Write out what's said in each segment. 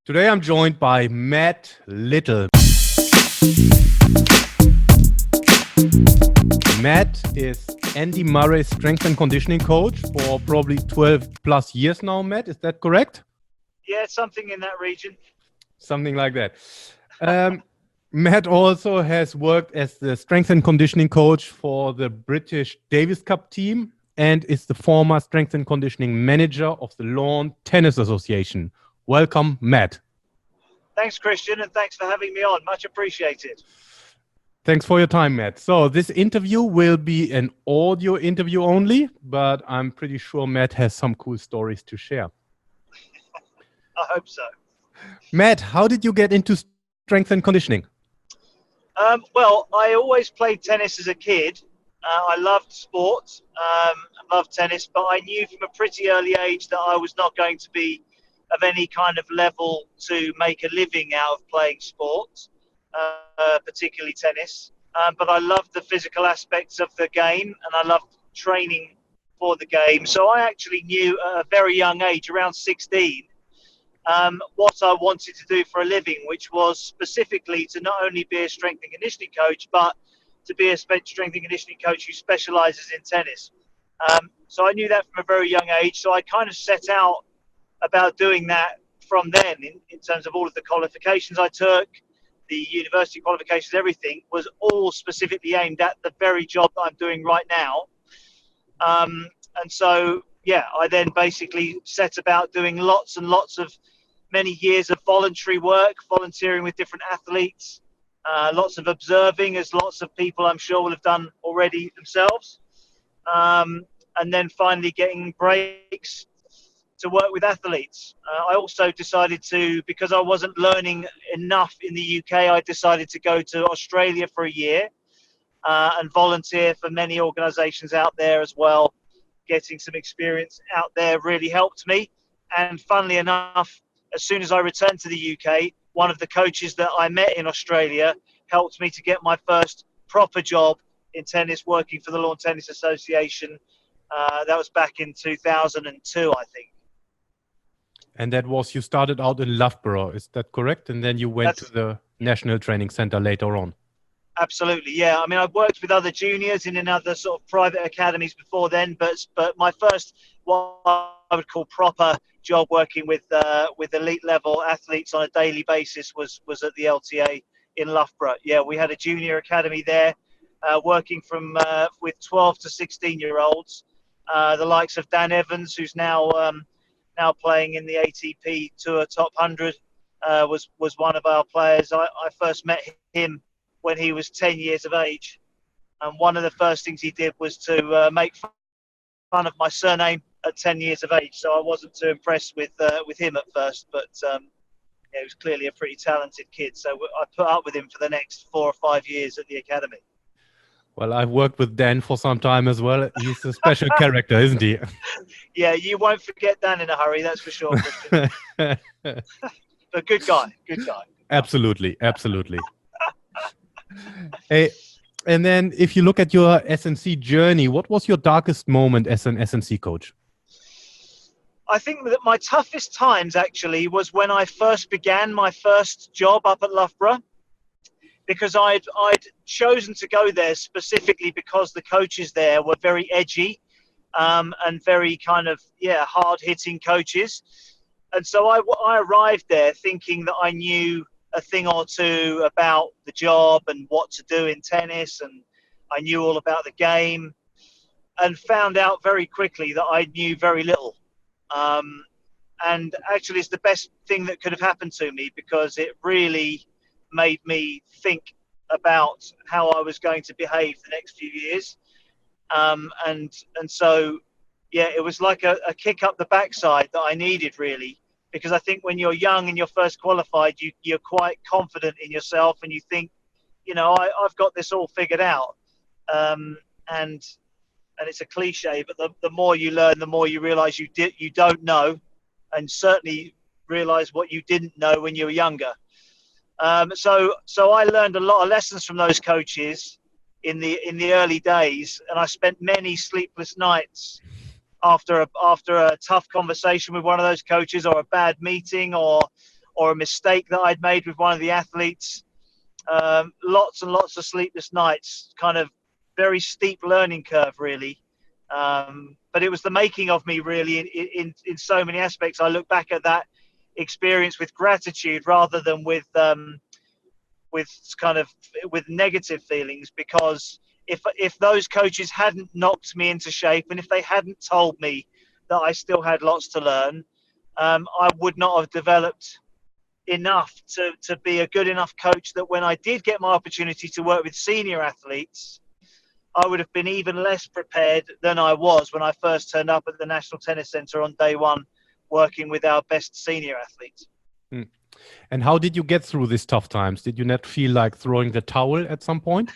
Today I'm joined by Matt Little. Matt is Andy Murray's strength and conditioning coach for probably 12 plus years now, Matt. Is that correct? Yeah, something in that region. Something like that. Matt also has worked as the strength and conditioning coach for the British Davis Cup team and is the former strength and conditioning manager of the Lawn Tennis Association. Welcome, Matt. Thanks, Christian, and thanks for having me on. Much appreciated. Thanks for your time, Matt. So this interview will be an audio interview only, but I'm pretty sure Matt has some cool stories to share. I hope so. Matt, how did you get into strength and conditioning? Well, I always played tennis as a kid. I loved sport, loved tennis, but I knew from a pretty early age that I was not going to be of any kind of level to make a living out of playing sport, particularly tennis. But I loved the physical aspects of the game, and I loved training for the game. So I actually knew at a very young age, around 16, what I wanted to do for a living, which was specifically to not only be a strength and conditioning coach, but to be a strength and conditioning coach who specializes in tennis. So I knew that from a very young age. So I kind of set out about doing that from then in terms of all of the qualifications I took, the university qualifications, everything was all specifically aimed at the very job that I'm doing right now. And so, yeah, I then basically set about doing lots and lots of many years of voluntary work, volunteering with different athletes, lots of observing, as lots of people I'm sure will have done already themselves. And then finally getting breaks to work with athletes. I also decided to, because I wasn't learning enough in the UK, I decided to go to Australia for a year and volunteer for many organisations out there as well. Getting some experience out there really helped me. And funnily enough, as soon as I returned to the UK, one of the coaches that I met in Australia helped me to get my first proper job in tennis, working for the Lawn Tennis Association. That was back in 2002, I think. And that was, you started out in Loughborough, is that correct? And then you went to the National Training Centre later on. Absolutely, yeah. I mean, I've worked with other juniors in other sort of private academies before then, but my first, what I would call proper job working with elite level athletes on a daily basis was at the LTA in Loughborough. Yeah, we had a junior academy there, working from with 12 to 16-year-olds. The likes of Dan Evans, who's now playing in the ATP Tour Top 100, was one of our players. I first met him when he was 10 years of age. And one of the first things he did was to make fun of my surname at 10 years of age. So I wasn't too impressed with him at first, but yeah, he was clearly a pretty talented kid. So I put up with him for the next 4 or 5 years at the academy. Well, I've worked with Dan for some time as well. He's a special character, isn't he? Yeah, you won't forget Dan in a hurry, that's for sure, Christian. But good guy. Absolutely. Hey, and then if you look at your S&C journey, what was your darkest moment as an S&C coach? I think that my toughest times actually was when I first began my first job up at Loughborough, because I'd chosen to go there specifically because the coaches there were very edgy and very kind of, hard-hitting coaches. And so I arrived there thinking that I knew a thing or two about the job and what to do in tennis, and I knew all about the game, and found out very quickly that I knew very little. And actually it's the best thing that could have happened to me, because it really made me think about how I was going to behave the next few years. And so, yeah, it was like a kick up the backside that I needed, really. Because I think when you're young and you're first qualified, you're quite confident in yourself, and you think, I've got this all figured out. And it's a cliche, but the more you learn, the more you realize you don't know, and certainly realize what you didn't know when you were younger. So I learned a lot of lessons from those coaches in the early days, and I spent many sleepless nights after a tough conversation with one of those coaches, or a bad meeting, or or a mistake that I'd made with one of the athletes. Lots and lots of sleepless nights, kind of very steep learning curve, really. But it was the making of me, really, in so many aspects. I look back at that experience with gratitude rather than with negative feelings, because if those coaches hadn't knocked me into shape, and if they hadn't told me that I still had lots to learn, I would not have developed enough to be a good enough coach that when I did get my opportunity to work with senior athletes, I would have been even less prepared than I was when I first turned up at the National Tennis Centre on day one, working with our best senior athletes. And how did you get through these tough times? Did you not feel like throwing the towel at some point?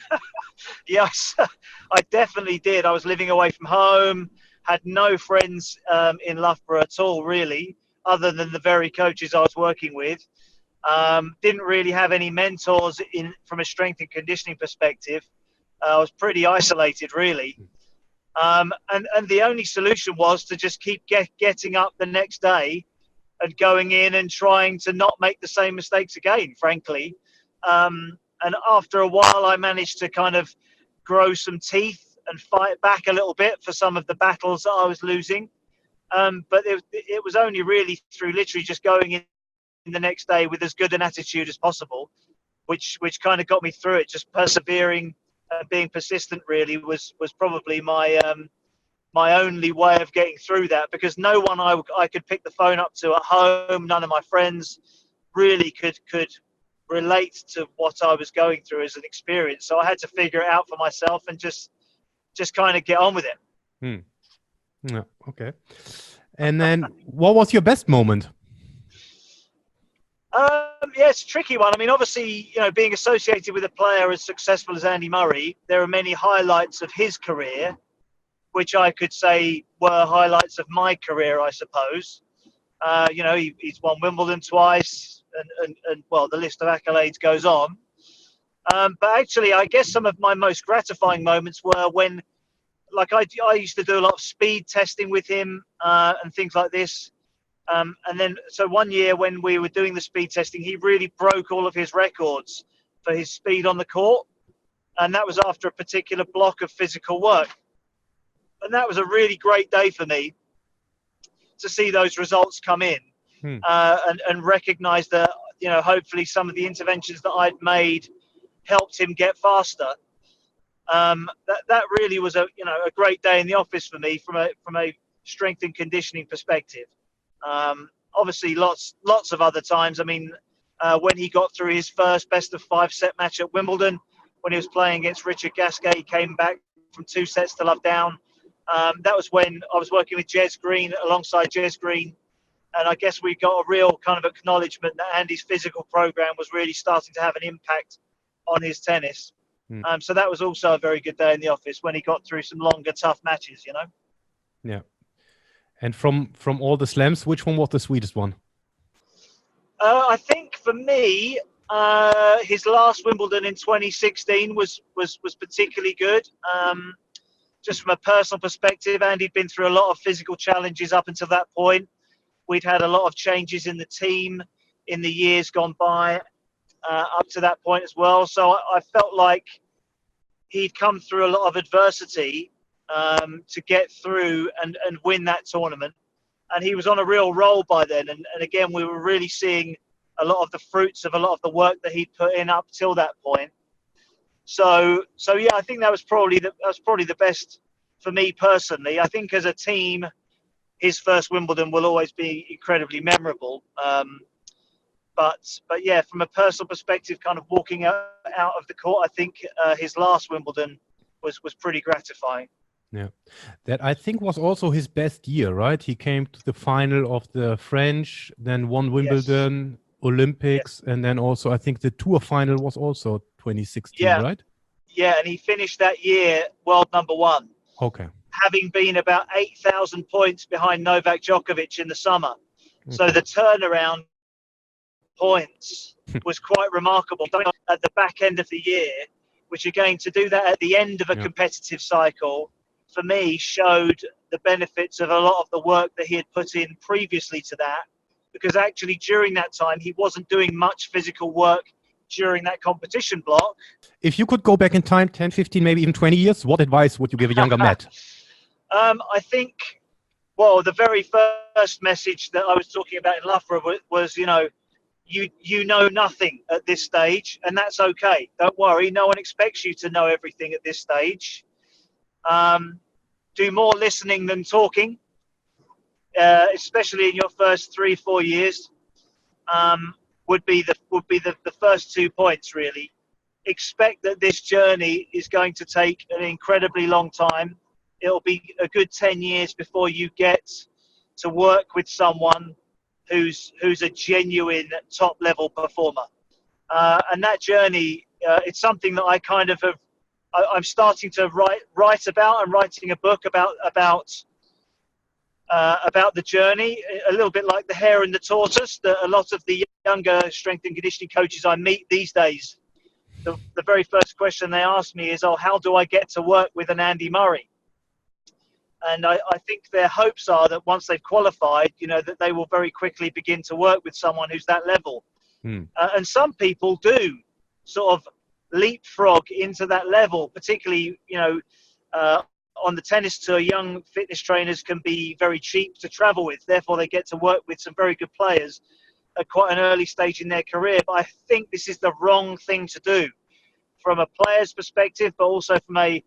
Yes, I definitely did. I was living away from home, had no friends in Loughborough at all, really, other than the very coaches I was working with. Didn't really have any mentors from a strength and conditioning perspective. I was pretty isolated, really. And the only solution was to just keep getting up the next day and going in and trying to not make the same mistakes again, frankly. And after a while, I managed to kind of grow some teeth and fight back a little bit for some of the battles that I was losing. But it was only really through literally just going in the next day with as good an attitude as possible, which kind of got me through it. Just persevering and being persistent really was probably my only way of getting through that, because no one I could pick the phone up to at home, none of my friends really could relate to what I was going through as an experience. So I had to figure it out for myself and just kind of get on with it. Yeah, okay. And then what was your best moment? Yeah, it's a tricky one. I mean, obviously, being associated with a player as successful as Andy Murray, there are many highlights of his career, which I could say were highlights of my career, I suppose. He's won Wimbledon twice, and well, the list of accolades goes on. But actually, I guess some of my most gratifying moments were when, like, I used to do a lot of speed testing with him and things like this. And then, so one year when we were doing the speed testing, he really broke all of his records for his speed on the court. And that was after a particular block of physical work. And that was a really great day for me to see those results come in and recognize that, hopefully some of the interventions that I'd made helped him get faster. That really was a great day in the office for me from a strength and conditioning perspective. Obviously lots of other times. I mean, when he got through his first best of 5 set match at Wimbledon, when he was playing against Richard Gasquet, he came back from 2 sets to love down. That was when I was working with alongside Jez Green. And I guess we got a real kind of acknowledgement that Andy's physical program was really starting to have an impact on his tennis. So that was also a very good day in the office when he got through some longer, tough matches, Yeah. And from all the slams, which one was the sweetest one? I think for me, his last Wimbledon in 2016 was particularly good. Just from a personal perspective, Andy'd been through a lot of physical challenges up until that point. We'd had a lot of changes in the team in the years gone by up to that point as well. So I felt like he'd come through a lot of adversity to get through and win that tournament. And he was on a real roll by then. And again, we were really seeing a lot of the fruits of a lot of the work that he'd put in up till that point. So yeah, I think that was probably the best for me personally. I think as a team, his first Wimbledon will always be incredibly memorable. But yeah, from a personal perspective, kind of walking out of the court, I think his last Wimbledon was pretty gratifying. Yeah, that I think was also his best year, right? He came to the final of the French, then won Wimbledon, yes. Olympics, yes. And then also I think the Tour final was also 2016, yeah. right? Yeah, and he finished that year world number 1. Okay. Having been about 8,000 points behind Novak Djokovic in the summer. Okay. So the turnaround points was quite remarkable at the back end of the year, which again, to do that at the end of a competitive cycle, for me, showed the benefits of a lot of the work that he had put in previously to that, because actually during that time he wasn't doing much physical work during that competition block. If you could go back in time 10, 15, maybe even 20 years, what advice would you give a younger Matt? I think, well, the very first message that I was talking about in Loughborough was, you know nothing at this stage, and that's okay. Don't worry. No one expects you to know everything at this stage. Do more listening than talking, especially in your first 3-4 years. Would be the first 2 points, really. Expect that this journey is going to take an incredibly long time. It'll be a good 10 years before you get to work with someone who's a genuine top level performer. And that journey, it's something that I kind of have. I'm starting to write about. I'm writing a book about the journey, a little bit like the hare and the tortoise. That a lot of the younger strength and conditioning coaches I meet these days, the very first question they ask me is, "Oh, how do I get to work with an Andy Murray?" And I think their hopes are that once they've qualified, that they will very quickly begin to work with someone who's that level. And some people do sort of leapfrog into that level, particularly, on the tennis tour, young fitness trainers can be very cheap to travel with. Therefore, they get to work with some very good players at quite an early stage in their career. But I think this is the wrong thing to do from a player's perspective, but also from a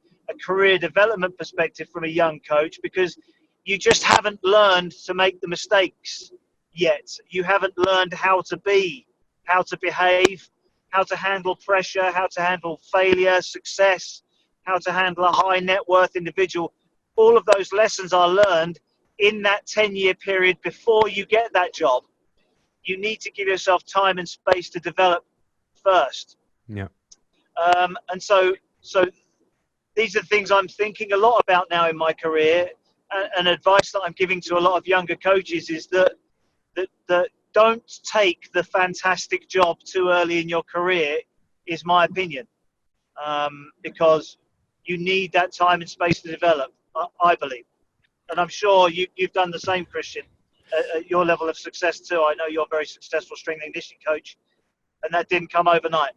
career development perspective from a young coach, because you just haven't learned to make the mistakes yet. You haven't learned how to be, how to behave, how to handle pressure, how to handle failure, success, how to handle a high net worth individual. All of those lessons are learned in that 10-year period before you get that job. You need to give yourself time and space to develop first. Yeah. And so these are things I'm thinking a lot about now in my career, and advice that I'm giving to a lot of younger coaches is that don't take the fantastic job too early in your career, is my opinion, because you need that time and space to develop, I believe. And I'm sure you've done the same, Christian, at your level of success too. I know you're a very successful strength and conditioning coach, and that didn't come overnight.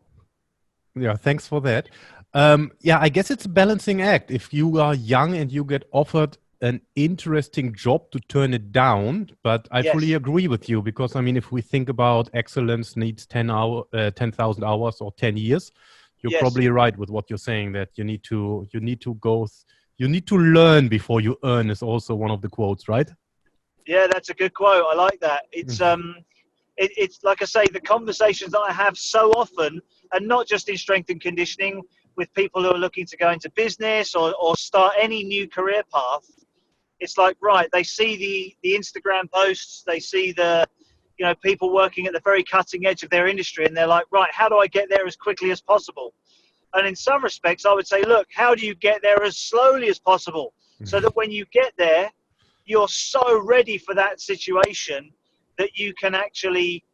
Yeah, thanks for that. I guess it's a balancing act. If you are young and you get offered an interesting job, to turn it down. But I fully agree with you, because I mean, if we think about excellence needs 10,000 hours or 10 years, you're probably right with what you're saying, that you need to learn before you earn is also one of the quotes, right? Yeah, that's a good quote. I like that. It's it's like I say, the conversations that I have so often, and not just in strength and conditioning, with people who are looking to go into business or start any new career path. It's like, right, they see the Instagram posts, they see the, people working at the very cutting edge of their industry, and they're like, right, how do I get there as quickly as possible? And in some respects, I would say, look, how do you get there as slowly as possible, so that when you get there, you're so ready for that situation that you can actually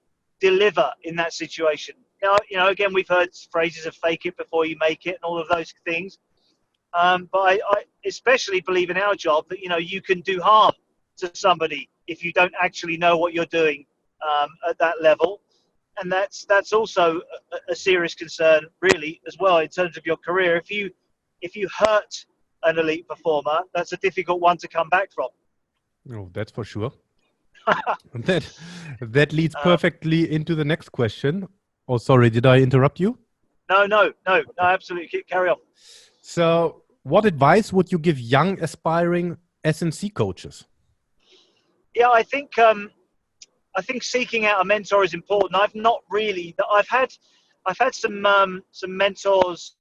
deliver in that situation. Now, again, we've heard phrases of fake it before you make it and all of those things. But I especially believe in our job that, you can do harm to somebody if you don't actually know what you're doing at that level. And that's also a serious concern, really, as well, in terms of your career. If you hurt an elite performer, that's a difficult one to come back from. Oh, that's for sure. That leads perfectly into the next question. Oh, sorry, did I interrupt you? No, absolutely. Carry on. So, what advice would you give young aspiring S&C coaches? Yeah, I think seeking out a mentor is important. I've had some mentors,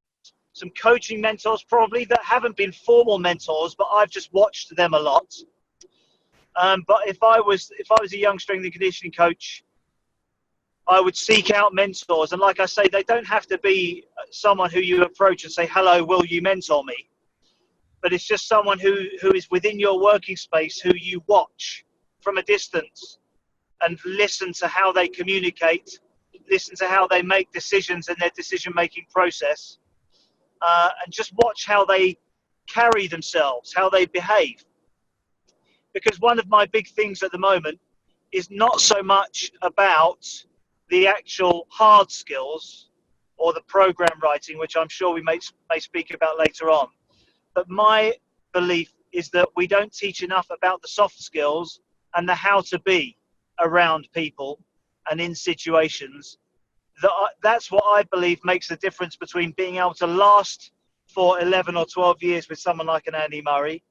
some coaching mentors probably, that haven't been formal mentors, but I've just watched them a lot. But if I was a young strength and conditioning coach, I would seek out mentors. And like I say, they don't have to be someone who you approach and say, hello, will you mentor me? But it's just someone who is within your working space, who you watch from a distance and listen to how they communicate, listen to how they make decisions in their decision-making process, and just watch how they carry themselves, how they behave. Because one of my big things at the moment is not so much about the actual hard skills or the program writing, which I'm sure we may speak about later on. But my belief is that we don't teach enough about the soft skills and the how to be around people and in situations. That's what I believe makes the difference between being able to last for 11 or 12 years with someone like an Andy Murray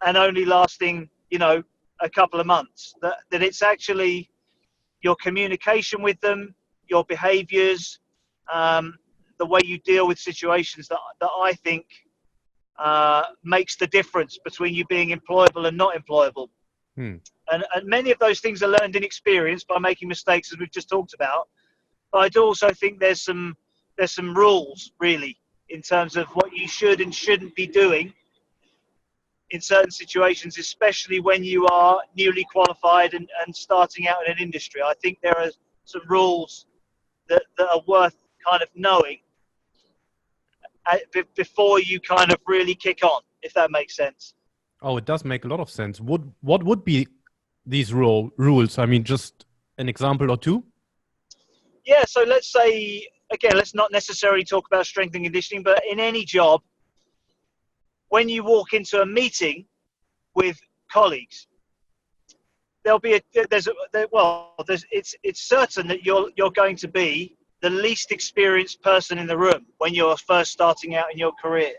and only lasting, a couple of months. That it's actually your communication with them, your behaviors, the way you deal with situations that I think makes the difference between you being employable and not employable. And many of those things are learned in experience by making mistakes, as we've just talked about. But I do also think there's some rules, really, in terms of what you should and shouldn't be doing in certain situations, especially when you are newly qualified and starting out in an industry. I think there are some rules that are worth kind of knowing before you kind of really kick on, if that makes sense. Oh, it does make a lot of sense. What would be these rules? I mean, just an example or two? Yeah, so let's say, again, let's not necessarily talk about strength and conditioning, but in any job, when you walk into a meeting with colleagues, it's certain that you're going to be the least experienced person in the room when you're first starting out in your career.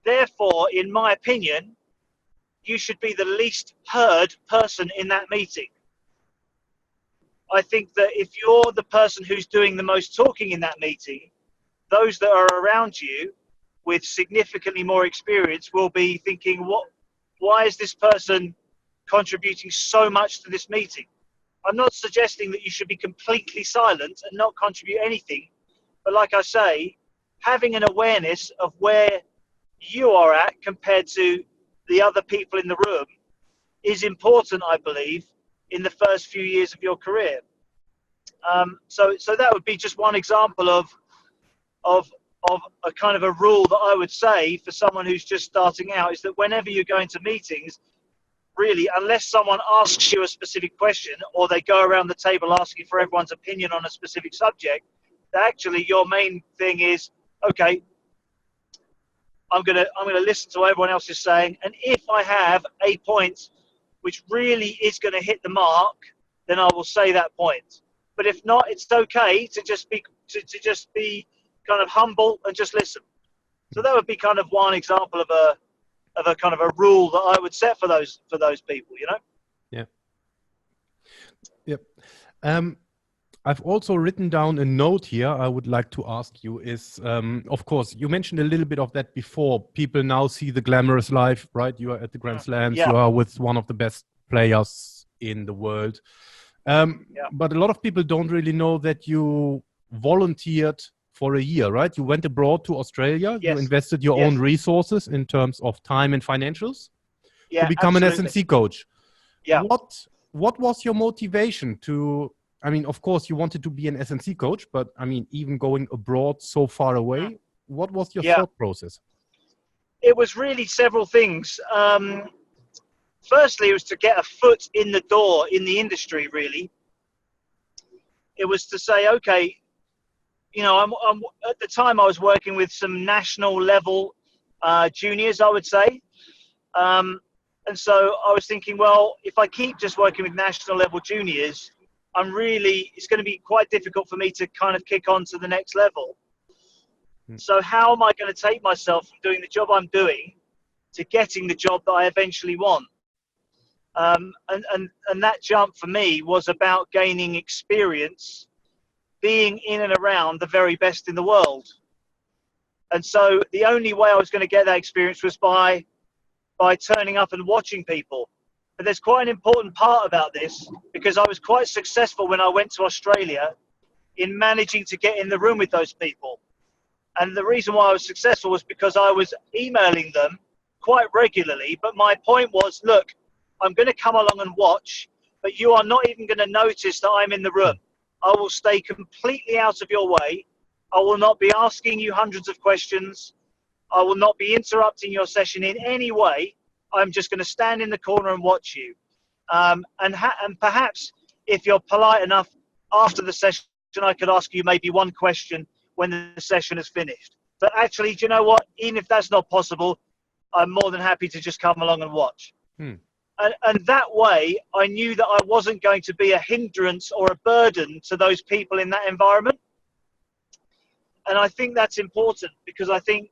Therefore, in my opinion, you should be the least heard person in that meeting. I think that if you're the person who's doing the most talking in that meeting, those that are around you with significantly more experience will be thinking, why is this person contributing so much to this meeting? I'm not suggesting that you should be completely silent and not contribute anything. But like I say, having an awareness of where you are at compared to the other people in the room is important, I believe, in the first few years of your career. So that would be just one example of a kind of a rule that I would say for someone who's just starting out, is that whenever you go into meetings, really, unless someone asks you a specific question or they go around the table asking for everyone's opinion on a specific subject, that actually your main thing is, okay, I'm gonna listen to what everyone else is saying, and if I have a point which really is going to hit the mark, then I will say that point. But if not, it's okay to just be kind of humble and just listen. So that would be kind of one example of a kind of a rule that I would set for those people, Yeah. Yep. I've also written down a note here I would like to ask you is, of course, you mentioned a little bit of that before. People now see the glamorous life, right? You are at the Grand Slams. Yeah. You are with one of the best players in the world. But a lot of people don't really know that you volunteered for a year, right? You went abroad to Australia. Yes. You invested your own resources in terms of time and financials to become absolutely. an SNC coach. Yeah. What was your motivation to, I mean, of course, you wanted to be an SNC coach, but I mean, even going abroad so far away, what was your thought process? It was really several things. Firstly, it was to get a foot in the door in the industry, really. It was to say, okay, I'm at the time I was working with some national level juniors, I would say. And so I was thinking, well, if I keep just working with national level juniors, it's going to be quite difficult for me to kind of kick on to the next level. So how am I going to take myself from doing the job I'm doing to getting the job that I eventually want? And that jump for me was about gaining experience, being in and around the very best in the world. And so the only way I was going to get that experience was by turning up and watching people. But there's quite an important part about this, because I was quite successful when I went to Australia in managing to get in the room with those people. And the reason why I was successful was because I was emailing them quite regularly. But my point was, look, I'm going to come along and watch, but you are not even going to notice that I'm in the room. I will stay completely out of your way. I will not be asking you hundreds of questions. I will not be interrupting your session in any way. I'm just going to stand in the corner and watch you. And perhaps if you're polite enough after the session, I could ask you maybe one question when the session is finished. But actually, do you know what? Even if that's not possible, I'm more than happy to just come along and watch. And that way, I knew that I wasn't going to be a hindrance or a burden to those people in that environment. And I think that's important, because I think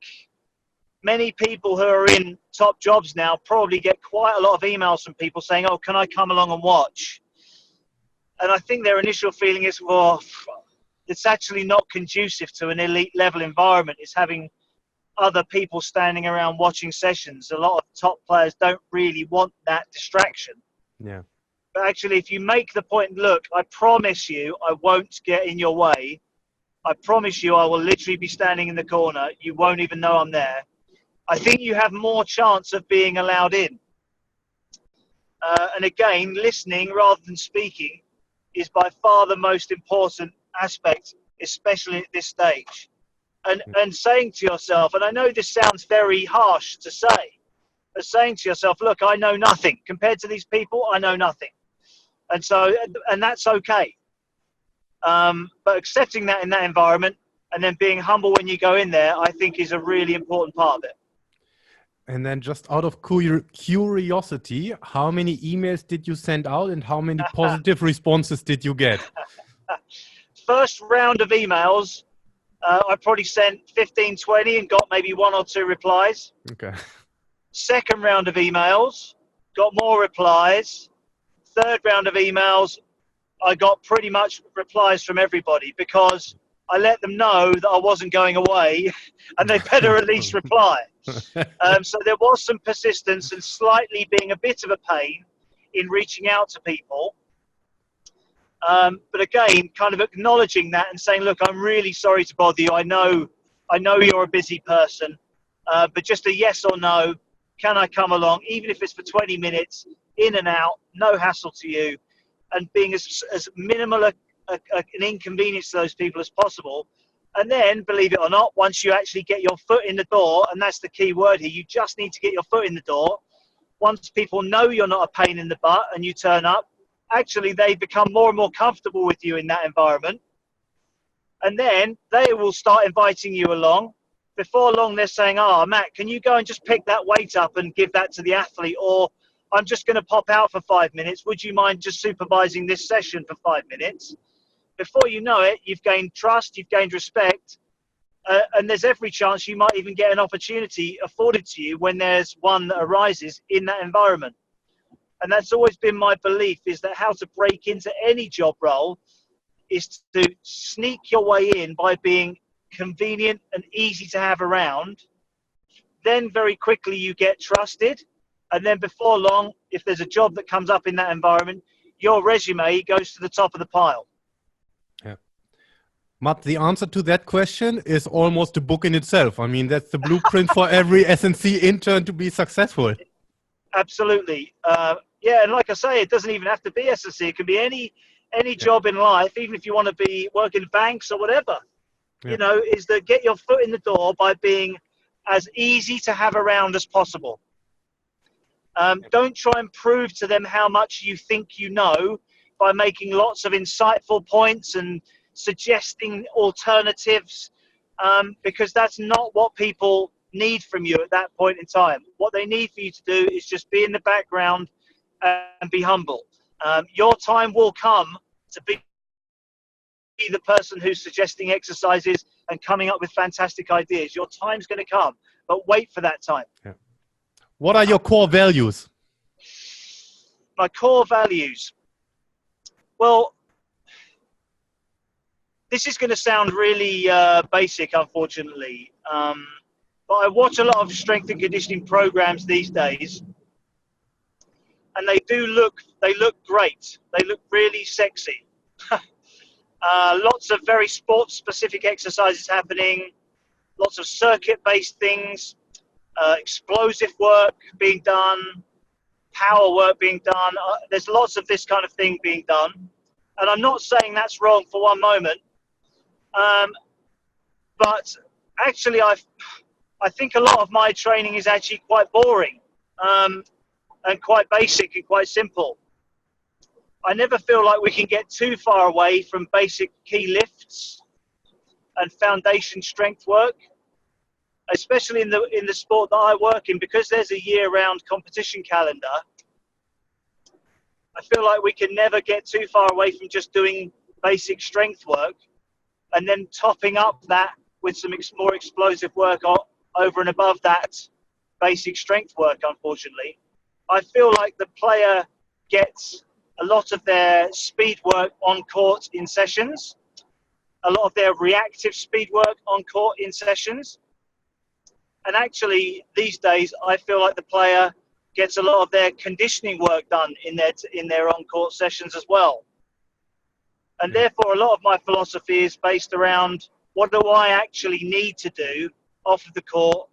many people who are in top jobs now probably get quite a lot of emails from people saying, oh, can I come along and watch? And I think their initial feeling is, well, it's actually not conducive to an elite level environment. It's having other people standing around watching sessions. A lot of top players don't really want that distraction. Yeah. But actually, if you make the point, look, I promise you I won't get in your way. I promise you I will literally be standing in the corner. You won't even know I'm there. I think you have more chance of being allowed in. And again, listening rather than speaking is by far the most important aspect, especially at this stage. And saying to yourself, and I know this sounds very harsh to say, but saying to yourself, look, I know nothing. Compared to these people, I know nothing. And that's okay. But accepting that in that environment and then being humble when you go in there, I think is a really important part of it. And then just out of curiosity, how many emails did you send out and how many positive responses did you get? First round of emails, I probably sent 15, 20 and got maybe 1 or 2 replies. Okay. Second round of emails, got more replies. Third round of emails, I got pretty much replies from everybody, because I let them know that I wasn't going away and they better at least reply. So there was some persistence and slightly being a bit of a pain in reaching out to people. But again, kind of acknowledging that and saying, look, I'm really sorry to bother you. I know you're a busy person, but just a yes or no, can I come along, even if it's for 20 minutes, in and out, no hassle to you, and being as minimal an inconvenience to those people as possible. And then, believe it or not, once you actually get your foot in the door, and that's the key word here, you just need to get your foot in the door. Once people know you're not a pain in the butt and you turn up, actually they become more and more comfortable with you in that environment. And then they will start inviting you along. Before long, they're saying, oh, Matt, can you go and just pick that weight up and give that to the athlete? Or I'm just going to pop out for 5 minutes. Would you mind just supervising this session for 5 minutes? Before you know it, you've gained trust, you've gained respect, and there's every chance you might even get an opportunity afforded to you when there's one that arises in that environment. And that's always been my belief, is that how to break into any job role is to sneak your way in by being convenient and easy to have around. Then very quickly you get trusted. And then before long, if there's a job that comes up in that environment, your resume goes to the top of the pile. Yeah. Matt, the answer to that question is almost a book in itself. I mean, that's the blueprint for every SNC intern to be successful. Absolutely. Yeah, and like I say, it doesn't even have to be SNC. It can be any job in life, even if you want to work in banks or whatever. Yeah. You know, is to get your foot in the door by being as easy to have around as possible. Don't try and prove to them how much you think you know by making lots of insightful points and suggesting alternatives, because that's not what people need from you at that point in time. What they need for you to do is just be in the background and be humble. Your time will come to be the person who's suggesting exercises and coming up with fantastic ideas. Your time's going to come, but wait for that time. Yeah. What are your core values? My core values. Well, this is going to sound really basic, unfortunately. But I watch a lot of strength and conditioning programs these days, and they look great. They look really sexy. Lots of very sports-specific exercises happening, lots of circuit-based things, explosive work being done, power work being done. There's lots of this kind of thing being done. And I'm not saying that's wrong for one moment. But actually, I think a lot of my training is actually quite boring and quite basic and quite simple. I never feel like we can get too far away from basic key lifts and foundation strength work, especially in the sport that I work in, because there's a year-round competition calendar. I feel like we can never get too far away from just doing basic strength work and then topping up that with some more explosive work over and above that basic strength work, unfortunately. I feel like the player gets a lot of their speed work on court in sessions, a lot of their reactive speed work on court in sessions. And actually, these days, I feel like the player gets a lot of their conditioning work done in their on-court sessions as well. And therefore, a lot of my philosophy is based around what do I actually need to do off of the court,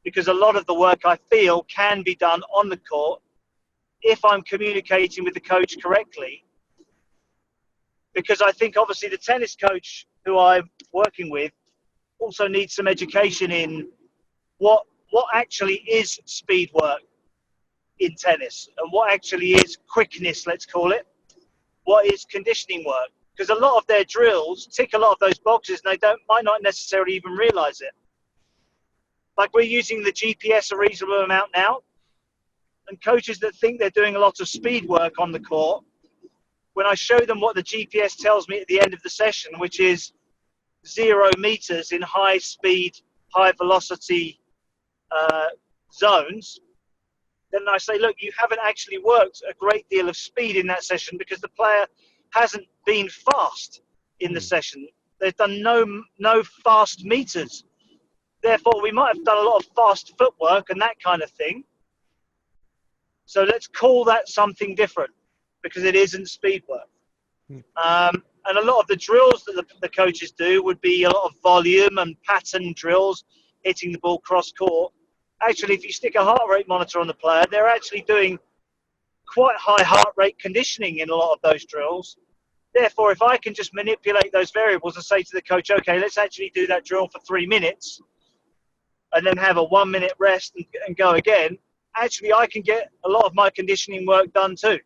because a lot of the work I feel can be done on the court if I'm communicating with the coach correctly. Because I think obviously the tennis coach who I'm working with also needs some education in what actually is speed work in tennis and what actually is quickness, let's call it. What is conditioning work? Because a lot of their drills tick a lot of those boxes and they might not necessarily even realize it. Like, we're using the GPS a reasonable amount now, and coaches that think they're doing a lot of speed work on the court, when I show them what the GPS tells me at the end of the session, which is 0 meters in high speed, high velocity zones, then I say, look, you haven't actually worked a great deal of speed in that session because the player hasn't been fast in the session. They've done no fast meters. Therefore, we might have done a lot of fast footwork and that kind of thing. So let's call that something different, because it isn't speed work. And a lot of the drills that the coaches do would be a lot of volume and pattern drills, hitting the ball cross court. Actually, if you stick a heart rate monitor on the player, they're actually doing quite high heart rate conditioning in a lot of those drills. Therefore, if I can just manipulate those variables and say to the coach, okay, let's actually do that drill for 3 minutes and then have a 1 minute rest and go again, actually I can get a lot of my conditioning work done too.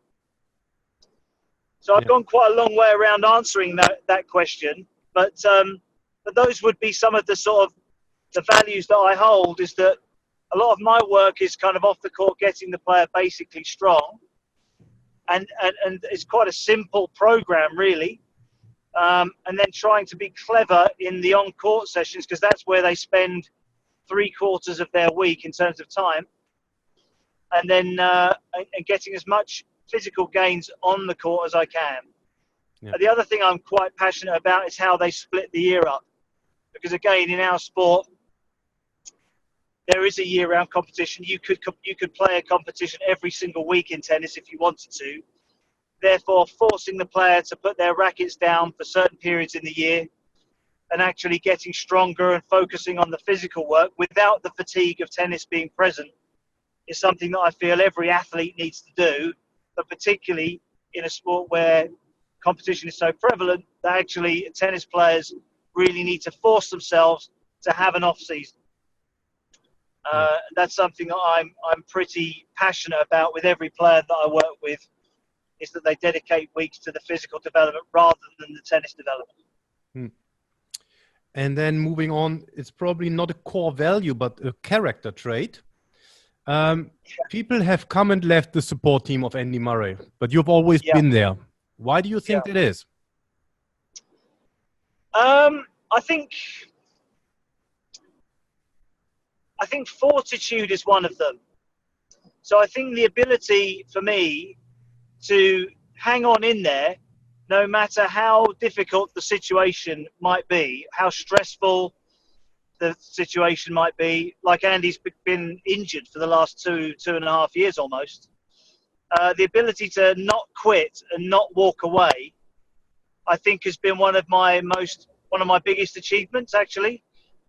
So I've gone quite a long way around answering that question, but those would be some of the sort of the values that I hold, is that a lot of my work is kind of off the court, getting the player basically strong. And it's quite a simple program, really. And then trying to be clever in the on-court sessions, because that's where they spend 3/4 of their week in terms of time. And then and getting as much physical gains on the court as I can. Yeah. The other thing I'm quite passionate about is how they split the year up. Because again, in our sport, there is a year-round competition. You could play a competition every single week in tennis if you wanted to. Therefore, forcing the player to put their rackets down for certain periods in the year and actually getting stronger and focusing on the physical work without the fatigue of tennis being present is something that I feel every athlete needs to do, but particularly in a sport where competition is so prevalent that actually tennis players really need to force themselves to have an off-season. That's something that I'm pretty passionate about with every player that I work with, is that they dedicate weeks to the physical development rather than the tennis development. And then moving on, it's probably not a core value, but a character trait. People have come and left the support team of Andy Murray, but you've always been there. Why do you think that is? I think fortitude is one of them. So I think the ability for me to hang on in there, no matter how difficult the situation might be, how stressful the situation might be. Like Andy's been injured for the last two and a half years almost. The ability to not quit and not walk away, I think, has been one of my biggest achievements, actually.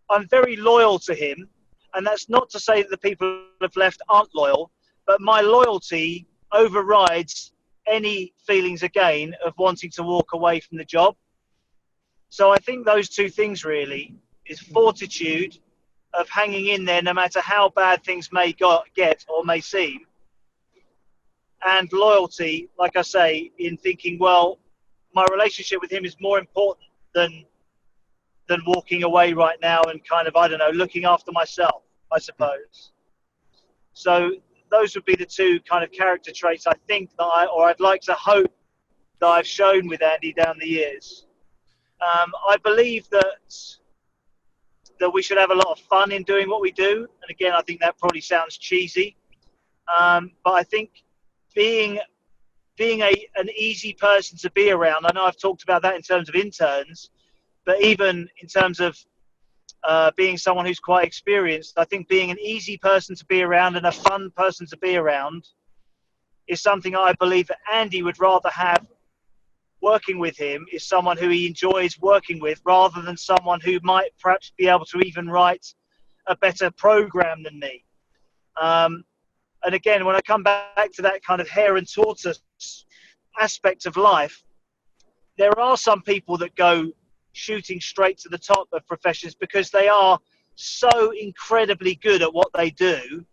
I'm very loyal to him, and that's not to say that the people who have left aren't loyal, but my loyalty overrides any feelings again of wanting to walk away from the job. So I think those two things really is fortitude of hanging in there no matter how bad things may get or may seem, and loyalty, like I say, in thinking, well, my relationship with him is more important than walking away right now and kind of, I don't know, looking after myself, I suppose. So those would be the two kind of character traits I think that I'd like to hope that I've shown with Andy down the years. I believe that we should have a lot of fun in doing what we do. And again, I think that probably sounds cheesy. But I think being an easy person to be around, I know I've talked about that in terms of interns, but even in terms of being someone who's quite experienced, I think being an easy person to be around and a fun person to be around is something I believe that Andy would rather have working with him, is someone who he enjoys working with rather than someone who might perhaps be able to even write a better program than me. And again, when I come back to that kind of hare and tortoise aspect of life, there are some people that go shooting straight to the top of professions because they are so incredibly good at what they do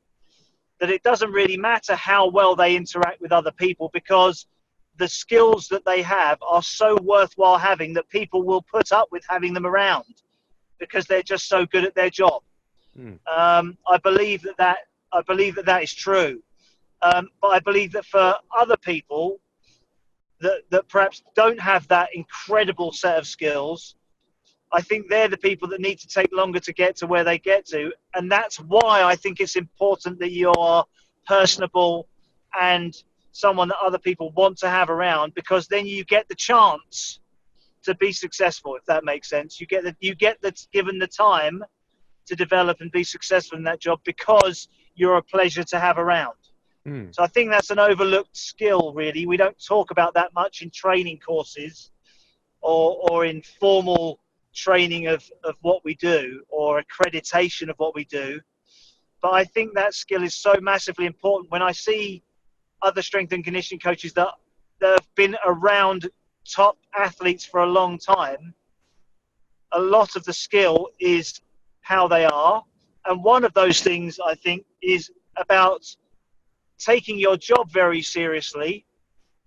that it doesn't really matter how well they interact with other people, because the skills that they have are so worthwhile having that people will put up with having them around because they're just so good at their job. I believe that is true. But I believe that for other people that perhaps don't have that incredible set of skills, I think they're the people that need to take longer to get to where they get to. And that's why I think it's important that you're personable and someone that other people want to have around, because then you get the chance to be successful, if that makes sense. You get given the time to develop and be successful in that job because you're a pleasure to have around. So I think that's an overlooked skill, really. We don't talk about that much in training courses or in formal training of what we do or accreditation of what we do. But I think that skill is so massively important. When I see other strength and conditioning coaches that have been around top athletes for a long time, a lot of the skill is how they are. And one of those things, I think, is about taking your job very seriously,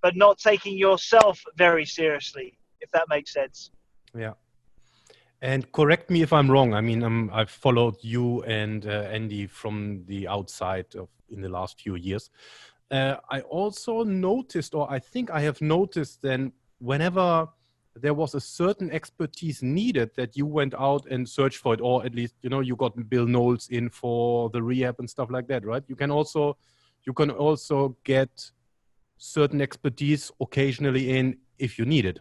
but not taking yourself very seriously, if that makes sense. Yeah. And correct me if I'm wrong. I mean, I've followed you and Andy from the outside in the last few years. I also noticed, or I think I have noticed, then whenever there was a certain expertise needed, that you went out and searched for it, or at least, you got Bill Knowles in for the rehab and stuff like that, right? You can also get certain expertise occasionally in if you need it.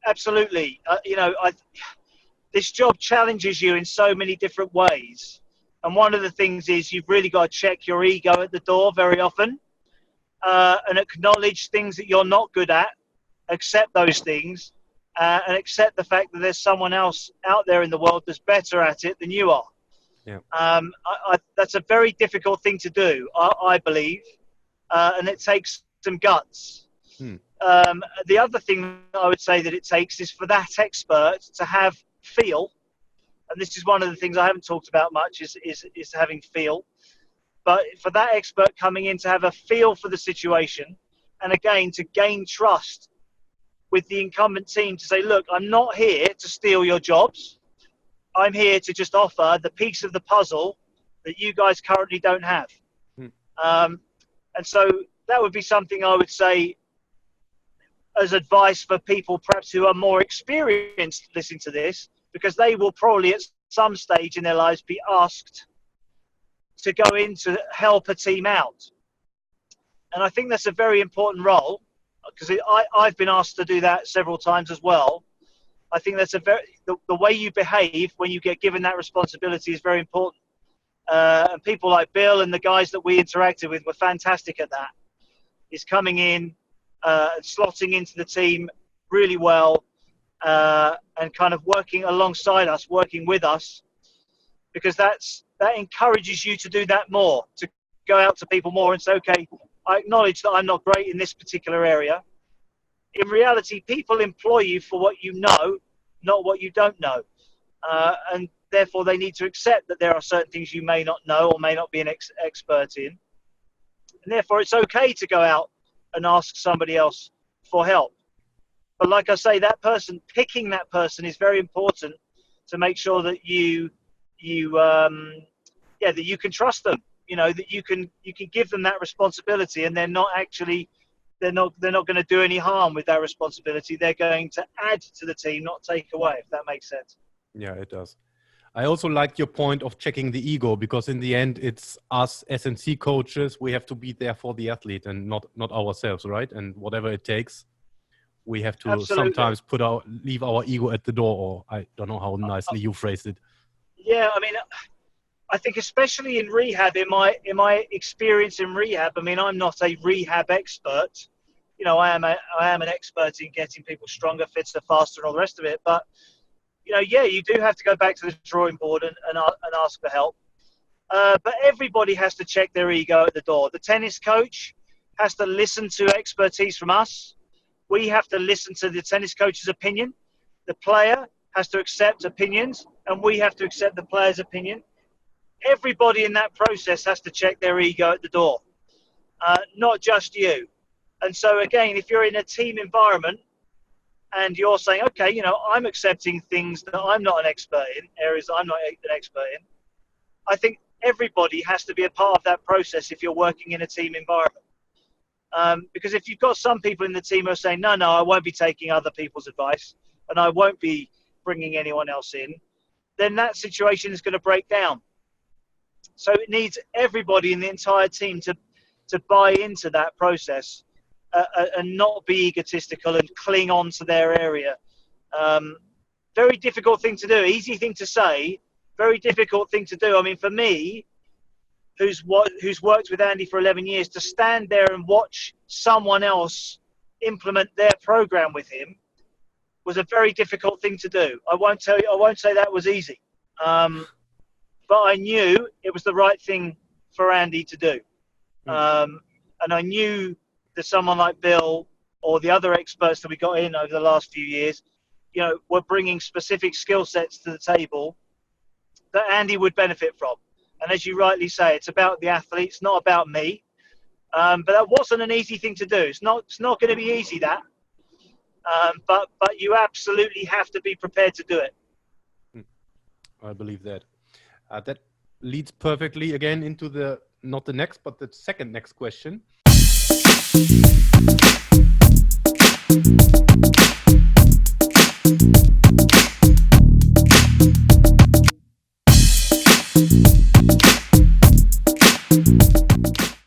Absolutely. This job challenges you in so many different ways. And one of the things is you've really got to check your ego at the door very often and acknowledge things that you're not good at, accept those things, and accept the fact that there's someone else out there in the world that's better at it than you are. Yeah. That's a very difficult thing to do, I believe, and it takes some guts. The other thing I would say that it takes is for that expert to have feel, and this is one of the things I haven't talked about much, is having feel. But for that expert coming in to have a feel for the situation, and again to gain trust with the incumbent team, to say, look, I'm not here to steal your jobs. I'm here to just offer the piece of the puzzle that you guys currently don't have. And so that would be something I would say as advice for people perhaps who are more experienced listening to this, because they will probably at some stage in their lives be asked to go in to help a team out. And I think that's a very important role, because I've been asked to do that several times as well. I think that's the way you behave when you get given that responsibility is very important. And people like Bill and the guys that we interacted with were fantastic at that. Is coming in, slotting into the team really well, and kind of working alongside us, working with us, because that encourages you to do that more, to go out to people more and say, okay, I acknowledge that I'm not great in this particular area. In reality, people employ you for what you know, not what you don't know. And therefore, they need to accept that there are certain things you may not know or may not be an expert in. And therefore, it's okay to go out and ask somebody else for help. But like I say, picking that person is very important to make sure that that you can trust them. That you can give them that responsibility, and they're not going to do any harm with that responsibility. They're going to add to the team, not take away, if that makes sense. Yeah, it does. I also like your point of checking the ego, because in the end, it's us S&C coaches. We have to be there for the athlete and not ourselves, right? And whatever it takes, we have to sometimes leave our ego at the door, or I don't know how nicely you phrased it. Yeah, I mean, I think especially in rehab, in my experience in rehab, I mean, I'm not a rehab expert. I am an expert in getting people stronger, fitter, faster, and all the rest of it. But you do have to go back to the drawing board and ask for help. But everybody has to check their ego at the door. The tennis coach has to listen to expertise from us. We have to listen to the tennis coach's opinion. The player has to accept opinions, and we have to accept the player's opinion. Everybody in that process has to check their ego at the door, not just you. And so, again, if you're in a team environment and you're saying, okay, I'm accepting things that I'm not an expert in, areas that I'm not an expert in, I think everybody has to be a part of that process if you're working in a team environment. Because if you've got some people in the team who are saying, no, I won't be taking other people's advice and I won't be bringing anyone else in, then that situation is going to break down. So it needs everybody in the entire team to buy into that process and not be egotistical and cling on to their area. Very difficult thing to do. Easy thing to say, very difficult thing to do. I mean, for me, who's worked with Andy for 11 years, to stand there and watch someone else implement their program with him was a very difficult thing to do. I won't say that was easy. But I knew it was the right thing for Andy to do. And I knew that someone like Bill or the other experts that we got in over the last few years, were bringing specific skill sets to the table that Andy would benefit from. And as you rightly say, it's about the athletes, not about me. But that wasn't an easy thing to do. It's not going to be easy, that. But you absolutely have to be prepared to do it. I believe that. That leads perfectly again into not the next, but the second next question.